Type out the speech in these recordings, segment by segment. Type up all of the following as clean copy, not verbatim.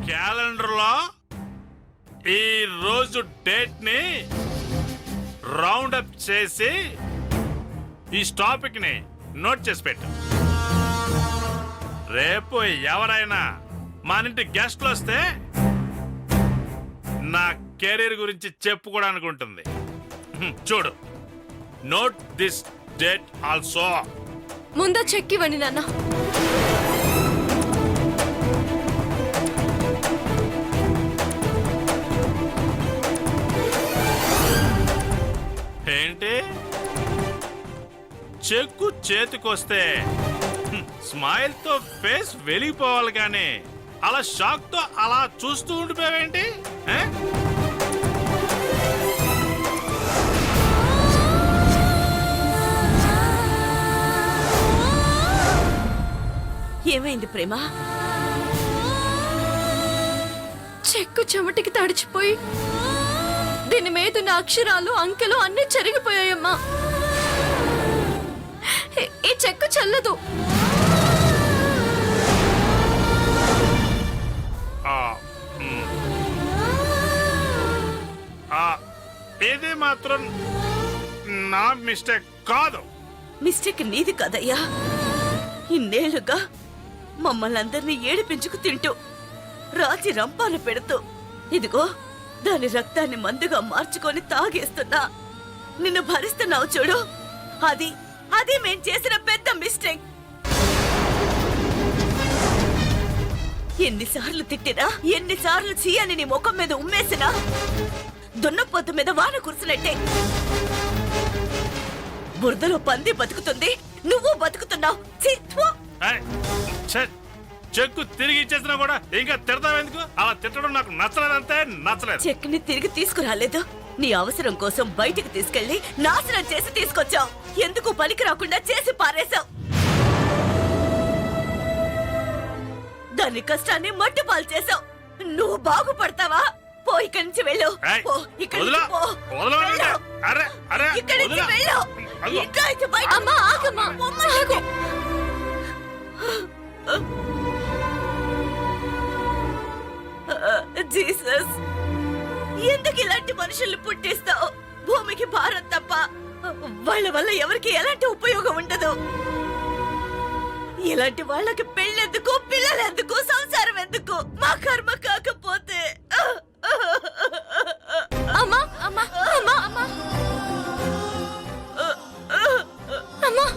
Calendar లో ఈ రోజు డేట్ ని రౌండ్ అప్ చేసి ఈ టాపిక్ ని నోట్ చేసి పెట్టు. రేపు ఎవరైనా మన ఇంటి గెస్ట్లు వస్తే నా కెరీర్ గురించి చెప్పుకోవడానికి ఉంటుంది. చూడు, నోట్ దిస్ డేట్ ఆల్సో. ముందా చెక్ ఇవ్వండి నాన్న. ఏంటి, చెక్కు చేతికొస్తే స్మైల్ తో ఫేస్ వెలిగిపోవాలి కానీ అలా షాక్ తో అలా చూస్తూ ఉండిపోయావేంటి? ఏమైంది ప్రేమ? చెక్కు చెమటికి తడిచిపోయి దీని మీద ఉన్న అక్షరాలు అంకెలు అన్నీ చెరిగిపోయాయమ్మా. ఈ చెక్కు చెల్లదు. ఇది మాత్రం నా మిస్టేక్ కాదు. మిస్టేక్ నీది కదయ్యా. ఇన్నేళ్లుగా మమ్మల్ని అందరినీ ఏడిపించుకు తింటూ రాజీ రంపాన పెడుతూ ఇదిగో దాని రక్తాన్ని మందుగా మార్చుకొని తాగేస్తున్నా నిన్ను భరిస్తున్నావు చూడు. అది మేం చేసిన పెద్ద మిస్టేక్. ఎన్నిసార్లు తిట్టినా, ఎన్నిసార్లు చీయని నీ ముఖం మీద ఉమ్మేసినా దున్నపోతు మీద వాన కురిసినట్టే. బురదలో పంది బతుకుతుంది, నువ్వు బతుకుతున్నావు. చెక్కు తిరిగి ఇచ్చేసినా కూడా ఇంకా తిడతావెందుకు? అలా తిట్టడం నాకు నచ్చలేదంటే నచ్చలేదు. చెక్ ని తిరిగి తీసుకురాలేదు. నీ అవసరం కోసం బయటికి తీసుకెళ్లి నాశనం చేసి తీసుకొచ్చావు. ఎందుకు పనికి రాకుండా చేసి పారేశావు. దాని కష్టాన్ని మట్టి పాలు చేసావు. నువ్వు బాగుపడతావా? పో, ఇక్కడి నుంచి వెళ్ళు. పో, ఇక్కడి నుంచి పో. వెళ్ళు. ఇక్కడి నుంచి వెళ్ళు. ఇంట్లో నుంచి బయట. అమ్మా, ఆగమ్మా. ఆగు. జీసస్, ఎందుకు ఇలాంటి మనుషుల్ని పుట్టిస్తావు? భూమికి భారం తప్ప వాళ్ళ వల్ల ఎవరికి ఎలాంటి ఉపయోగం ఉండదు. ఇలాంటి వాళ్ళకి పెళ్ళెందుకు, పిల్లలెందుకు, సంసారం ఎందుకు? మా కర్మ కాకపోతే. అమ్మా అమ్మా అమ్మా అమ్మా అమ్మా.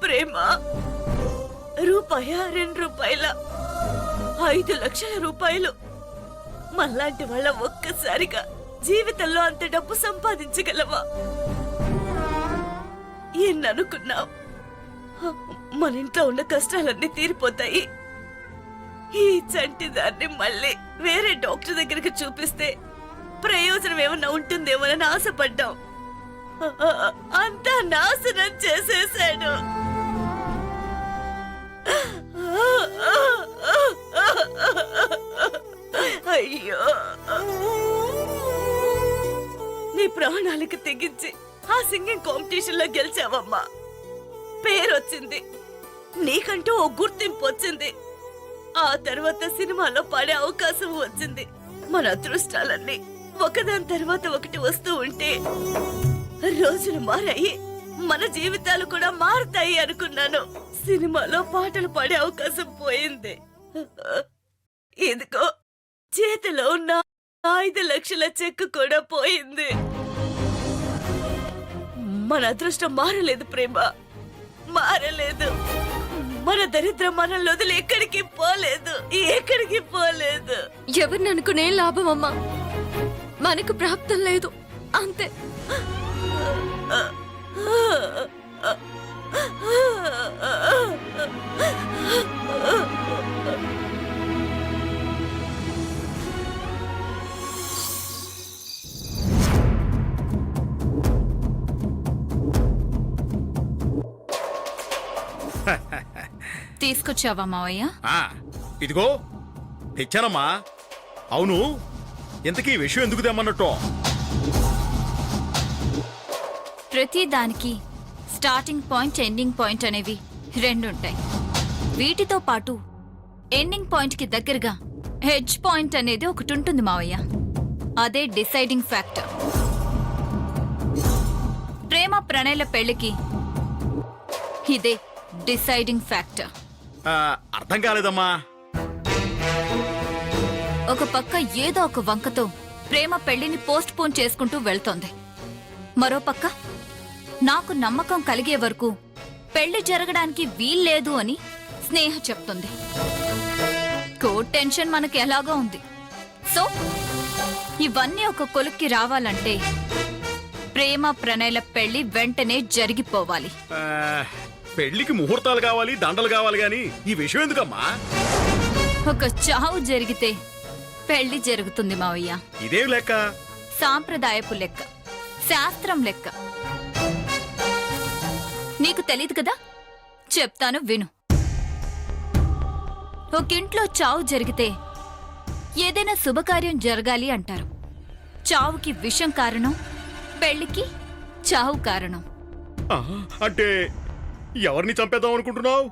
ప్రేమ రూపాయ, 2 రూపాయల, 5 లక్షల రూపాయలు. మళ్ళాంటి వాళ్ళ ఒక్కసారిగా జీవితంలో అంత డబ్బు సంపాదించగలవా? ఎన్ననుకున్నావు? మన ఇంట్లో ఉన్న కష్టాలన్నీ తీరిపోతాయి. ఈ చంటి దాన్ని మళ్ళీ వేరే డాక్టర్ దగ్గరికి చూపిస్తే ప్రయోజనం ఏమన్నా ఉంటుందేమోనని ఆశపడ్డాం. అంతా నాశనం చేసేశాడు. అయ్యో, నీ ప్రాణాలకు తెగించి ఆ సింగింగ్ కాంపిటీషన్ లో గెలిచావమ్మా. పేరొచ్చింది, నీకంటూ ఓ గుర్తింపు వచ్చింది. ఆ తర్వాత సినిమాలో పాడే అవకాశం వచ్చింది. మన అదృష్టాలన్నీ ఒకదాని తర్వాత ఒకటి వస్తూ ఉంటే రోజులు మారాయి, మన జీవితాలు కూడా మారుతాయి అనుకున్నాను. సినిమాలో పాటలు పాడే అవకాశం పోయింది. ఇదిగో చేతిలో ఉన్న 5 లక్షల చెక్కు కూడా పోయింది. మన అదృష్టం మారలేదు ప్రేమ, మారలేదు. మన దరిద్రం మనల్ని వదిలి ఎక్కడికి పోలేదు, ఎక్కడికి పోలేదు. ఎవరిని అనుకునే లాభం అమ్మా, మనకు ప్రాప్తం లేదు అంతే. తీసుకొచ్చావా మావయ్య? ఇదిగో తెచ్చానమ్మా. అవును, ఇంతకీ విషయం ఎందుకు తెమ్మన్నట్టు? ప్రతి దానికి స్టార్టింగ్ పాయింట్ ఎండింగ్ పాయింట్ అనేవి రెండుంటాయి. వీటితో పాటు ఎండింగ్ పాయింట్ కి దగ్గరగా హెడ్జ్ పాయింట్ అనేది ఒకటి ఉంటుంది మావయ్య. అదే డిసైడింగ్ ఫ్యాక్టర్. ప్రేమ ప్రణయల పెళ్లికి ఇదే డిసైడింగ్ ఫ్యాక్టర్. అర్థం కాలేదమ్మా. ఒక పక్క ఏదో ఒక వంకతో ప్రేమ పెళ్లిని పోస్ట్ పోన్ చేసుకుంటూ వెళ్తోంది. మరో పక్క నాకు నమ్మకం కలిగే వరకు పెళ్లి జరగడానికి వీల్లేదు అని స్నేహ చెప్తుంది. కోర్ట్ టెన్షన్ మనకి ఎలాగో ఉంది. సో ఇవన్నీ ఒక కొలుక్కి రావాలంటే ప్రేమ ప్రణయల పెళ్లి వెంటనే జరిగిపోవాలి. పెళ్లికి ముహూర్తాలు కావాలి, దండలు కావాలి గాని ఈ విషయం ఎందుకమ్మా? ఒక చావు జరిగితే పెళ్లి జరుగుతుంది మావయ్య. ఇదేం లెక్క? సాంప్రదాయపు లెక్క, శాస్త్రం లెక్క. నీకు తెలీదు కదా, చెప్తాను విను. ఒకింట్లో చావు జరిగితే ఏదైనా శుభకార్యం జరగాలి అంటారు. చావుకి విషం కారణం, పెళ్లికి చావు కారణం. అంటే ఎవరిని చంపేద్దాం అనుకుంటున్నావు?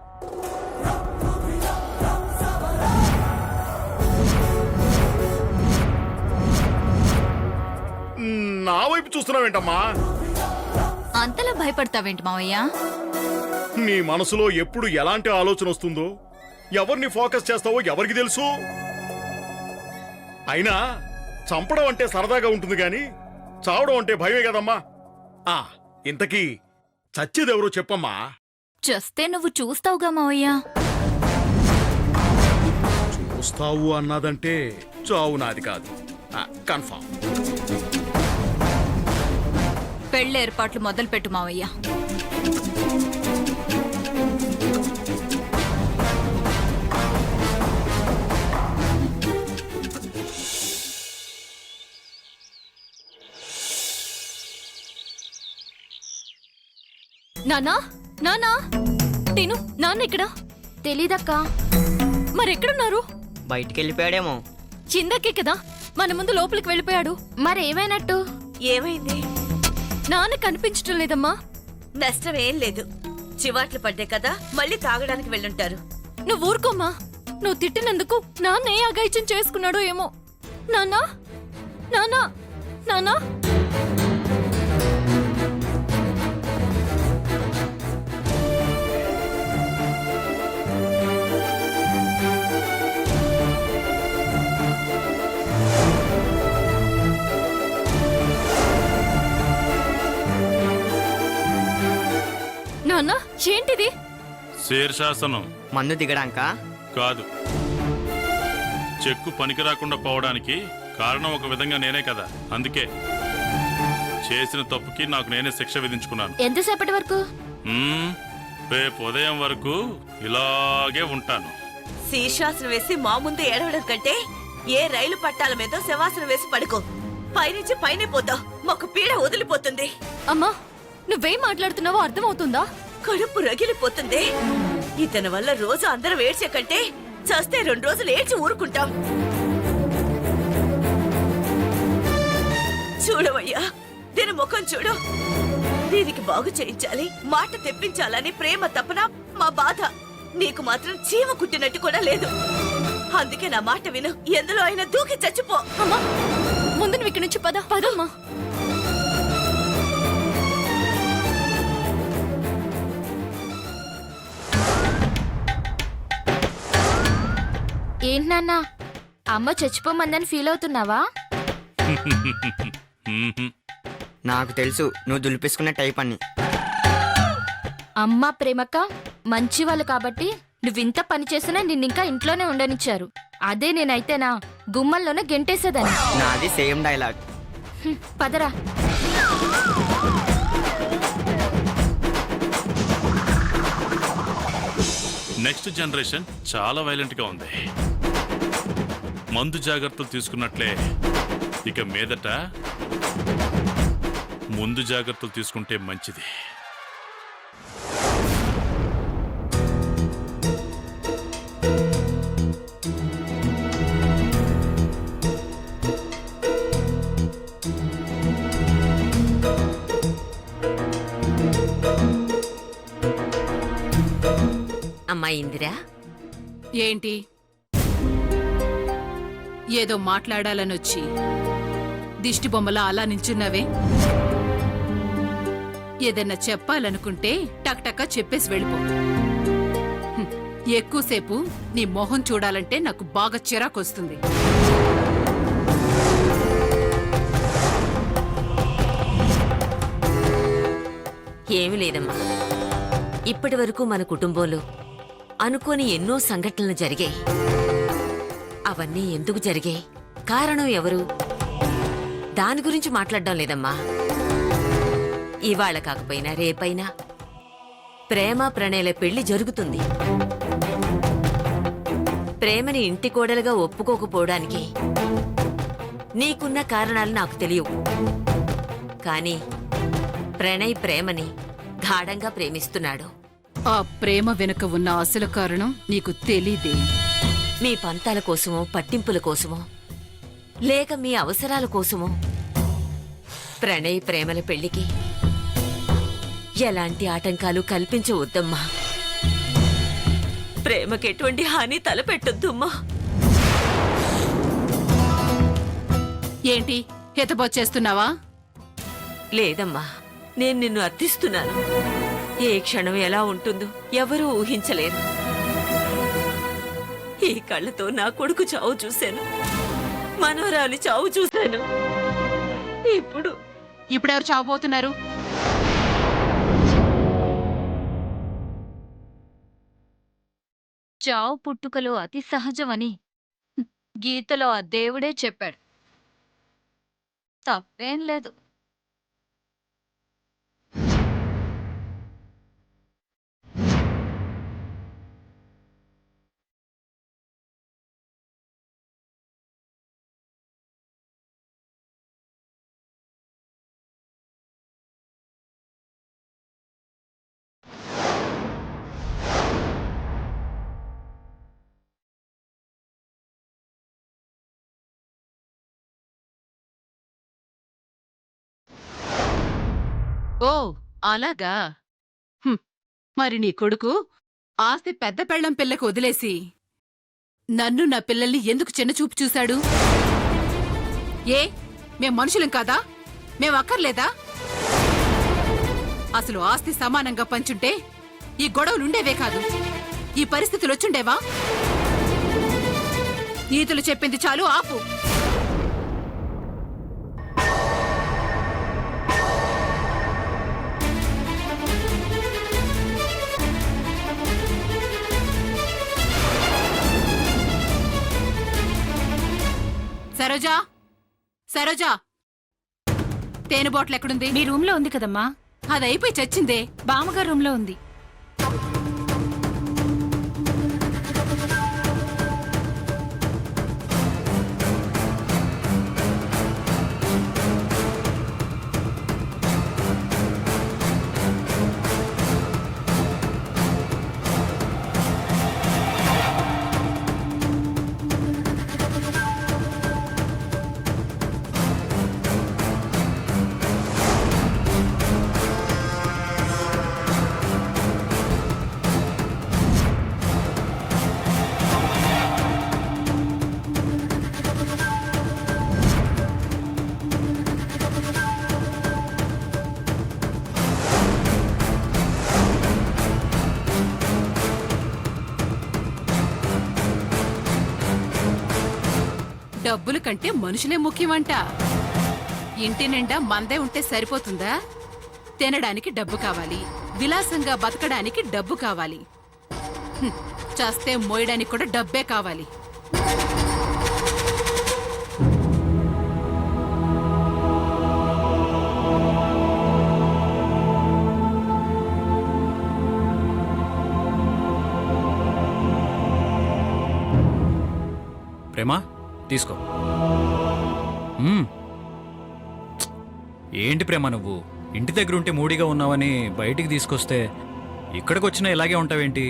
నా వైపు చూస్తున్నావేంటమ్మా? అంతలా భయపడతావేంటి మావయ్య? నీ మనసులో ఎప్పుడు ఎలాంటి ఆలోచన వస్తుందో, ఎవరిని ఫోకస్ చేస్తావో ఎవరికి తెలుసు? అయినా చంపడం అంటే సరదాగా ఉంటుంది గాని చావడం అంటే భయమే కదమ్మా. ఇంతకీ చచ్చేదెవరో చెప్పమ్మా. చస్తే నువ్వు చూస్తావుగా మావయ్య. చూస్తావు అన్నదంటే చావు నాది కాదు, కన్ఫర్మ్. పెళ్లి ఏర్పాట్లు మొదలుపెట్టు మావయ్య. నానా, నానా, టీను, నాన్న ఇక్కడ? తెలీదక్కా. మరెక్కడున్నారు? బయటికి వెళ్ళిపోయాడేమో. చిందకే కదా మన ముందు లోపలికి వెళ్ళిపోయాడు. మరేమైనట్టు? ఏమైంది? నాన్న కనిపించటం లేదమ్మా. నష్టం ఏం లేదు. చివాట్లు పడ్డాయి కదా, మళ్ళీ తాగడానికి వెళ్ళుంటారు. నువ్వు ఊరుకోమ్మా. నువ్వు తిట్టినందుకు నాన్న ఏ అగాయిత్యం చేసుకున్నాడో ఏమో. నాన్నా, నాన్నా, నాన్నా. నాన్నా, ఏంటిది? శీర్షాసనం. మందు దిగడానికా? కాదు, చెక్కు పనికి రాకుండా పోవడానికి కారణం ఒక విధంగా నేనే కదా. అందుకే చేసిన తప్పుకి నాకు నేనే శిక్ష విధించుకున్నాను. ఎంతసేపటి వరకు? రేపు ఉదయం వరకు ఇలాగే ఉంటాను. శీర్షాసనం వేసి మా ముందు ఏడవడం కంటే ఏ రైలు పట్టాల మీద శవాసనం వేసి పడుకో. పైనుంచి పైనే పోతావు, మాకు పీడ వదిలిపోతుంది. అమ్మా, నువ్వేం మాట్లాడుతున్నావో అర్థమవుతుందా? కడుపు రగిలిపోతుంది. ఇతని వల్ల రోజు అందరం ఏడ్చే కంటే చస్తే 2 రోజులు ఏడ్చి ఊరుకుంటాం. చూడవయ్యా, దీని ముఖం చూడు. దీనికి బాగు చేయించాలి, మాట తెప్పించాలని ప్రేమ తపన మా బాధ. నీకు మాత్రం చీమ కుట్టినట్టు కూడా లేదు. అందుకే నా మాట విను, ఎందులో అయినా దూకి చచ్చిపో. అమ్మా, ముందు నువ్వు ఇక్కడి నుంచి పదమ్మా. ఏంటి నాన్న, అమ్మ చచ్చిపోమందని ఫీల్ అవుతున్నావా? నాకు తెలుసు నువ్వు దులిపేసుకునే టైప్ అని. అమ్మ ప్రేమక్క మంచి వాళ్ళు కాబట్టి నువ్వింత పని చేసినా నిన్నింకా ఇంట్లోనే ఉండనిచ్చారు. అదే నేనైతేనా గుమ్మల్లోనే గెంటేసేదాన్ని. నాది సేమ్ డైలాగ్. పదరా. నెక్స్ట్ జనరేషన్ చాలా వైలెంట్ గా ఉంది. మందు జాగ్రత్తలు తీసుకున్నట్లే ఇక మీదట ముందు జాగ్రత్తలు తీసుకుంటే మంచిది. అమ్మా ఇందిరా. ఏంటి ఏదో మాట్లాడాలనొచ్చి దిష్టి బొమ్మలా అలా నించున్నావే? ఏదన్నా చెప్పాలనుకుంటే టక్టక్క చెప్పేసి వెళ్ళిపో. హ్మ్, ఎక్కువసేపు నీ మొహం చూడాలంటే నాకు బాగా చిరాకొస్తుంది. ఏమి లేదమ్మా, ఇప్పటి వరకు మన కుటుంబంలో అనుకోని ఎన్నో సంఘటనలు జరిగాయి. అవన్నీ ఎందుకు జరిగాయి, కారణం ఎవరు, దాని గురించి మాట్లాడడం లేదమ్మా. ఇవాళ కాకపోయినా రేపైనా ప్రేమ ప్రణయల పెళ్లి జరుగుతుంది. ప్రేమని ఇంటి కోడలుగా ఒప్పుకోకపోవడానికి నీకున్న కారణాలు నాకు తెలియవు. కానీ ప్రణయ్ ప్రేమని గాఢంగా ప్రేమిస్తున్నాడు. ఆ ప్రేమ వెనుక ఉన్న అసలు కారణం నీకు తెలీదే. మీ పంతాల కోసమో పట్టింపుల కోసమో లేక మీ అవసరాల కోసమో ప్రణయ్ ప్రేమల పెళ్లికి ఎలాంటి ఆటంకాలు కల్పించవద్దమ్మా. ప్రేమకెటువంటి హాని తలపెట్టొద్దమ్మా. ఏంటి హితబొచ్చేస్తున్నావా? లేదమ్మా, నేను నిన్ను అర్థిస్తున్నాను. ఏ క్షణం ఎలా ఉంటుందో ఎవరూ ఊహించలేరు. ఈ కళ్ళతో నా కొడుకు చావు చూశాను, మనోరాలి చావు చూశాను. ఇప్పుడెవరు చావబోతున్నారు? చావు పుట్టుకలు అతి సహజమని గీతలో ఆ దేవుడే చెప్పాడు. తప్పేం లేదు. ఓ అలాగా. హ్మ్, మరి నీ కొడుకు ఆస్తి పెద్ద పెళ్ళం పిల్లకు వదిలేసి నన్ను నా పిల్లల్ని ఎందుకు చిన్నచూపు చూశాడు? ఏ మేం మనుషులం కాదా? మేం అక్కర్లేదా? అసలు ఆస్తి సమానంగా పంచుంటే ఈ గొడవలుండేవే కాదు, ఈ పరిస్థితులు వచ్చుండేవా? నీతులు చెప్పింది చాలు, ఆపు. సరోజా, సరోజా, తేనె బాటిల్ ఎక్కడుంది? మీ రూమ్ లో ఉంది కదమ్మా. అది అయిపోయి చచ్చిందే. బామ్మగారు రూమ్ లో ఉంది. డబ్బుల కంటే మనుషులే ముఖ్యమంట. ఇంటి నిండా మందే ఉంటే సరిపోతుందా? తినడానికి డబ్బు కావాలి, విలాసంగా బతకడానికి డబ్బు కావాలి, చస్తే మోయడానికి కూడా డబ్బే కావాలి. ప్రేమా తీసుకో. ఏంటి ప్రేమ, నువ్వు ఇంటి దగ్గర ఉంటే మూడిగా ఉన్నావని బయటికి తీసుకొస్తే ఇక్కడికి వచ్చినా ఇలాగే ఉంటావేంటి?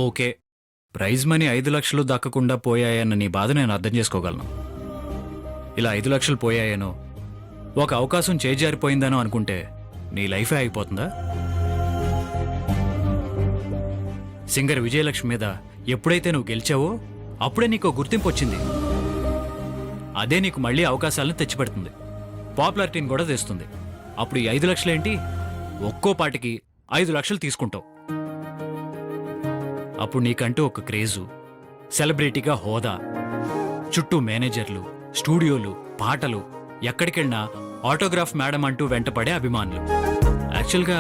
ఓకే, ప్రైజ్ మనీ 5 లక్షలు దక్కకుండా పోయాయన్న నీ బాధ నేను అర్థం చేసుకోగలను. ఇలా 5 లక్షలు పోయాయనో, ఒక అవకాశం చేజారిపోయిందనో అనుకుంటే నీ లైఫే అయిపోతుందా? సింగర్ విజయలక్ష్మి మీద ఎప్పుడైతే నువ్వు గెలిచావో అప్పుడే నీకు గుర్తింపు వచ్చింది. అదే నీకు మళ్ళీ అవకాశాలను తెచ్చిపెడుతుంది, పాపులారిటీని కూడా తెస్తుంది. అప్పుడు ఈ 5 లక్షలేంటి, ఒక్కో పాటికి 5 లక్షలు తీసుకుంటావు. అప్పుడు నీకంటూ ఒక క్రేజు, సెలబ్రిటీగా హోదా, చుట్టూ మేనేజర్లు, స్టూడియోలు, పాటలు, ఎక్కడికెళ్ళినా ఆటోగ్రాఫ్ మేడం అంటూ వెంటపడే అభిమానులు. యాక్చువల్గా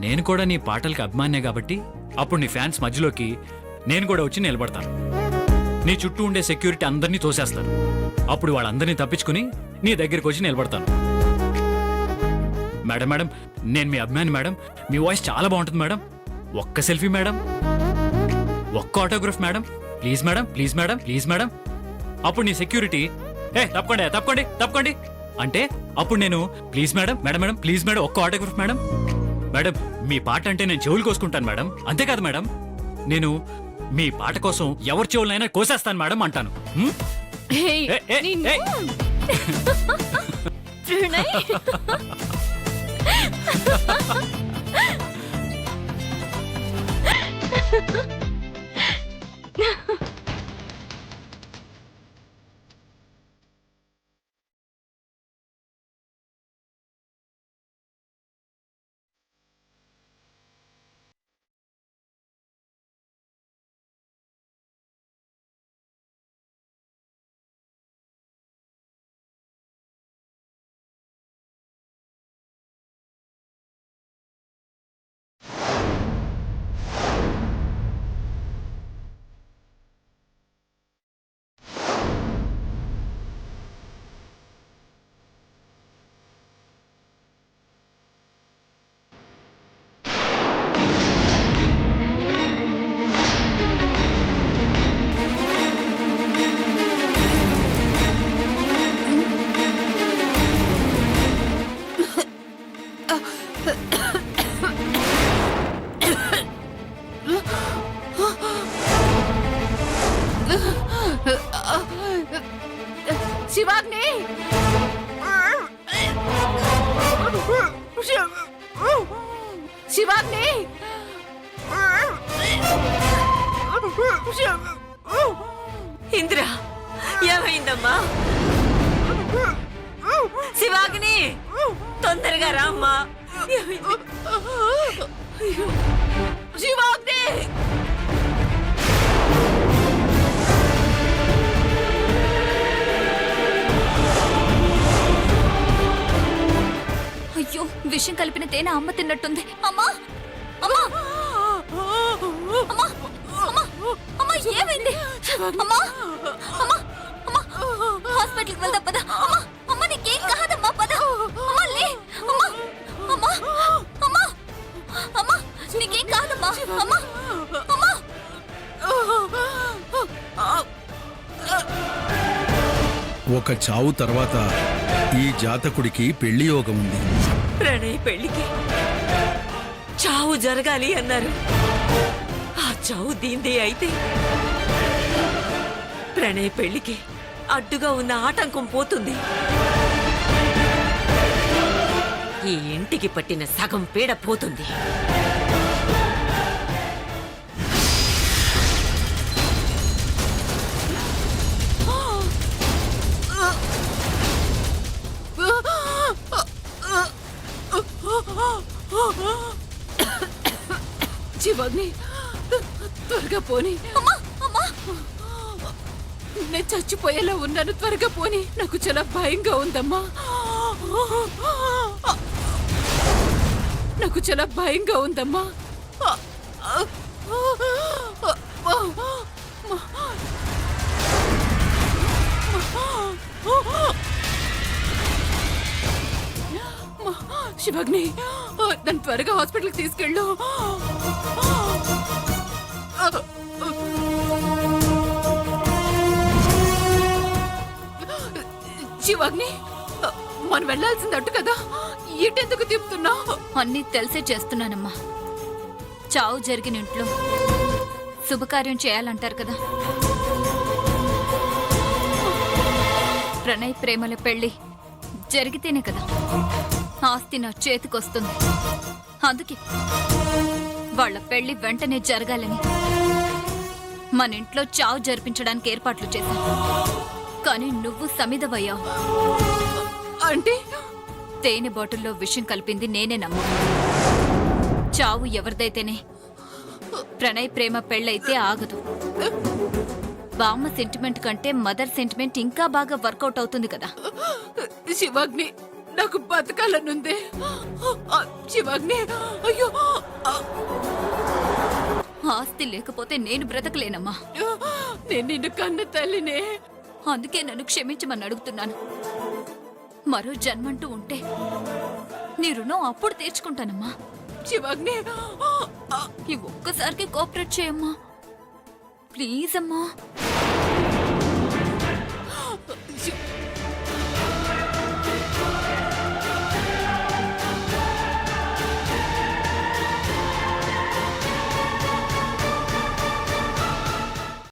నేను కూడా నీ పాటలకి అభిమానే కాబట్టి అప్పుడు నీ ఫ్యాన్స్ మధ్యలోకి నేను కూడా వచ్చి నిలబడతాను. నీ చుట్టూ ఉండే సెక్యూరిటీ అందరినీ తోసేస్తాను. అప్పుడు వాళ్ళందరినీ తప్పించుకుని నీ దగ్గరికి వచ్చి నిలబడతాను. మేడం మేడం, నేను మీ అభిమాని మేడం, మీ వాయిస్ చాలా బాగుంటుంది మేడం, ఒక్క సెల్ఫీ మేడం, ఒక్క autograph madam, please madam, please madam, please madam. అప్పుడు నీ సెక్యూరిటీ తప్పకండి తప్పకండి తప్పకండి అంటే అప్పుడు నేను please madam, madam madam, please madam, ఒక్క ఆటోగ్రాఫ్ మేడం, మేడం మీ పాట అంటే నేను చెవులు కోసుకుంటాను మేడం, అంతేకాదు మేడం నేను మీ పాట కోసం ఎవరి చెవులైనా కోసేస్తాను మేడం అంటాను. హ్మ్? ప్రణయ్ శివాగ్ని, శివాగ్ని, ఇంద్ర ఏమైందమ్మా? శివాగ్ని తొందరగా రామ్మా. శివాగ్ని, అయ్యో, విషం కలిపిన తేనె అమ్మ తిన్నట్టుంది. అమ్మా అమ్మా అమ్మా అమ్మా అమ్మా, ఏమైంది? అమ్మా అమ్మా అమ్మా, హాస్పిటల్కి వెళ్దాం పద. అమ్మా అమ్మా, నీకేం కాదమ్మా, పద. అమ్మా లే, అమ్మా అమ్మా అమ్మా అమ్మా, నీకేం కాదమ్మా. అమ్మా అమ్మా. ఒక చావు తర్వాత ఈ జాతకుడికి పెళ్లి యోగం ఉంది. ప్రణయ్ పెళ్లికి చావు జరగాలి అన్నారు. ఆ చావు దీందే అయితే ప్రణయ్ పెళ్లికి అడ్డుగా ఉన్న ఆటంకం పోతుంది. ఈ ఇంటికి పట్టిన సగం పీడ పోతుంది. శివాగ్ని, త్వరగా పోనీ. నేను చచ్చిపోయేలా ఉన్నాను, త్వరగా పోనీ. నాకు చాలా భయంగా ఉందమ్మా, నాకు చాలా భయంగా ఉందమ్మా. శివాగ్ని, నన్ను త్వరగా హాస్పిటల్కి తీసుకెళ్ళు. శివాగ్ని, మనం వెళ్లాల్సింది అట్టు కదా, ఇటెందుకు తిప్పుతున్నావు? అన్నీ తెలిసే చేస్తున్నానమ్మా. చావు జరిగిన ఇంట్లో శుభకార్యం చేయాలంటారు కదా. ప్రణయ్ ప్రేమల పెళ్లి జరిగితేనే కదా ఆస్తి నా చేతికొస్తుంది. అందుకే వాళ్ళ పెళ్లి వెంటనే జరగాలని మన ఇంట్లో చావు జరిపించడానికి ఏర్పాట్లు చేశాను. కానీ నువ్వు సమిధవయ్యావు. అంటే తేనె బాటిల్లో విషం కలిపింది నేనే నమ్మా. చావు ఎవరిదైతేనే ప్రణయ్ ప్రేమ పెళ్ళైతే ఆగదు. బామ్మ సెంటిమెంట్ కంటే మదర్ సెంటిమెంట్ ఇంకా బాగా వర్కౌట్ అవుతుంది కదా. శివాగ్ని, నాకు బతకాలనుందే. శివాగ్ని, అయ్యో, ఆస్తి లేకపోతే నేను బ్రతకలేనమ్మా. నేను నిన్ను కన్న తల్లినే. అందుకే నన్ను క్షమించమని అడుగుతున్నాను. మరో జన్మంటూ ఉంటే నీ రుణం అప్పుడు తీర్చుకుంటానమ్మా. శివాగ్ని, ఈ ఒక్కసారికి కోఆపరేట్ చేయమ్మా, ప్లీజ్ అమ్మా.